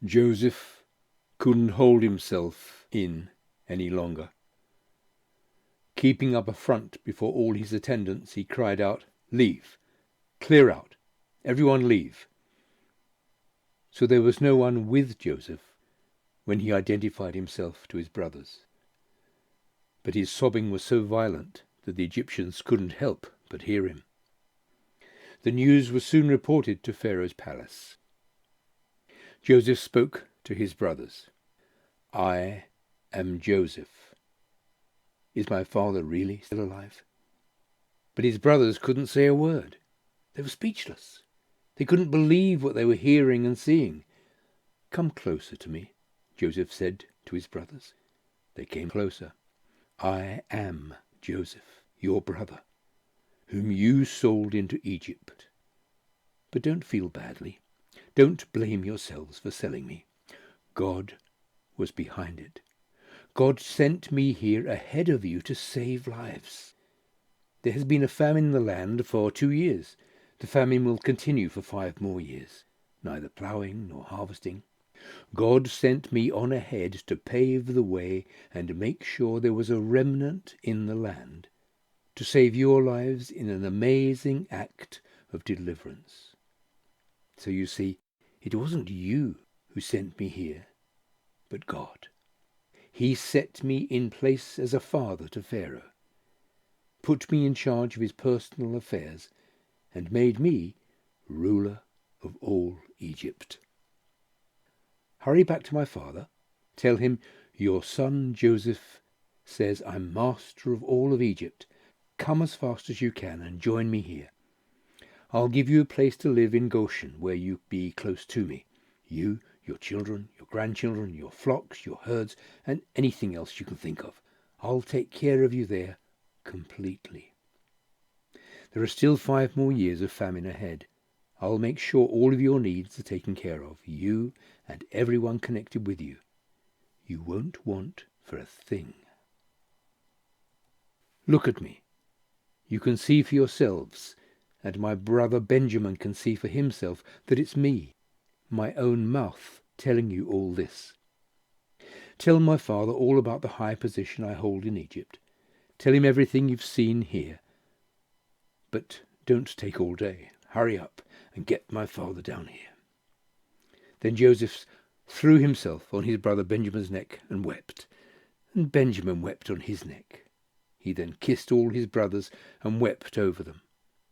Joseph couldn't hold himself in any longer. Keeping up a front before all his attendants, he cried out, "Leave! Clear out! Everyone leave!" So there was no one with Joseph when he identified himself to his brothers. But his sobbing was so violent that the Egyptians couldn't help but hear him. The news was soon reported to Pharaoh's palace. Joseph spoke to his brothers. "I am Joseph. Is my father really still alive?" But his brothers couldn't say a word. They were speechless. They couldn't believe what they were hearing and seeing. "Come closer to me," Joseph said to his brothers. They came closer. "I am Joseph, your brother, whom you sold into Egypt. But don't feel badly. Don't blame yourselves for selling me. God was behind it. God sent me here ahead of you to save lives. There has been a famine in the land for 2 years. The famine will continue for 5 more years, neither plowing nor harvesting. God sent me on ahead to pave the way and make sure there was a remnant in the land, to save your lives in an amazing act of deliverance. So you see, it wasn't you who sent me here, but God. He set me in place as a father to Pharaoh, put me in charge of his personal affairs, and made me ruler of all Egypt. Hurry back to my father. Tell him, your son Joseph says I'm master of all of Egypt. Come as fast as you can and join me here. I'll give you a place to live in Goshen, where you be close to me. You, your children, your grandchildren, your flocks, your herds, and anything else you can think of. I'll take care of you there completely. There are still 5 more years of famine ahead. I'll make sure all of your needs are taken care of, you and everyone connected with you. You won't want for a thing. Look at me. You can see for yourselves, and my brother Benjamin can see for himself that it's me, my own mouth, telling you all this. Tell my father all about the high position I hold in Egypt. Tell him everything you've seen here. But don't take all day. Hurry up and get my father down here." Then Joseph threw himself on his brother Benjamin's neck and wept, and Benjamin wept on his neck. He then kissed all his brothers and wept over them.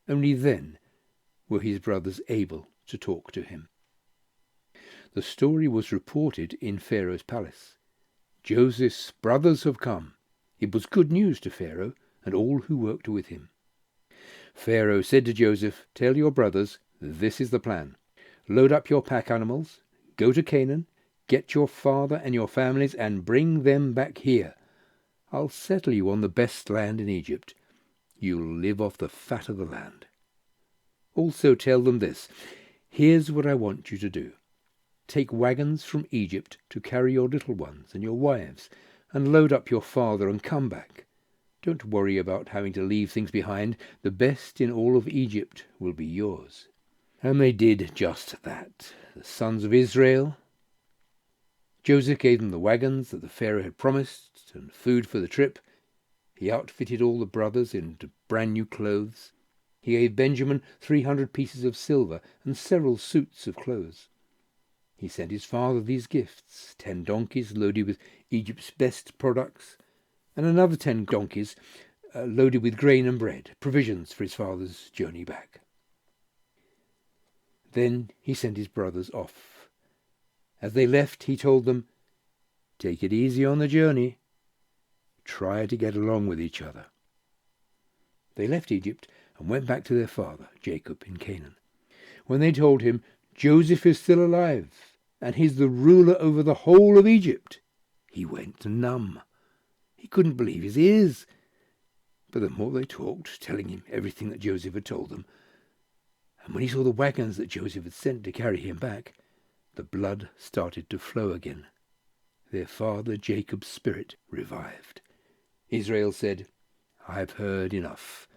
Only then were his brothers able to talk to him. The story was reported in Pharaoh's palace. "Joseph's brothers have come." It was good news to Pharaoh and all who worked with him. Pharaoh said to Joseph, "Tell your brothers, this is the plan. Load up your pack animals, go to Canaan, get your father and your families, and bring them back here. I'll settle you on the best land in Egypt. You'll live off the fat of the land. Also tell them this. Here's what I want you to do. Take wagons from Egypt to carry your little ones and your wives, and load up your father and come back. Don't worry about having to leave things behind. The best in all of Egypt will be yours." And they did just that. The sons of Israel. Joseph gave them the wagons that the Pharaoh had promised and food for the trip. He outfitted all the brothers into brand new clothes. He gave Benjamin 300 pieces of silver and several suits of clothes. He sent his father these gifts: 10 donkeys loaded with Egypt's best products, and another 10 donkeys loaded with grain and bread, provisions for his father's journey back. Then he sent his brothers off. As they left, he told them, "Take it easy on the journey. Try to get along with each other." They left Egypt and went back to their father, Jacob, in Canaan. When they told him, "Joseph is still alive, and he's the ruler over the whole of Egypt," he went numb. He couldn't believe his ears. But the more they talked, telling him everything that Joseph had told them, and when he saw the wagons that Joseph had sent to carry him back, the blood started to flow again. Their father Jacob's spirit revived. Israel said, "I've heard enough.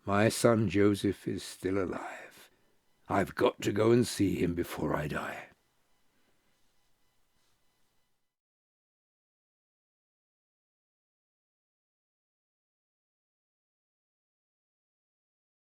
My son Joseph is still alive. I've got to go and see him before I die."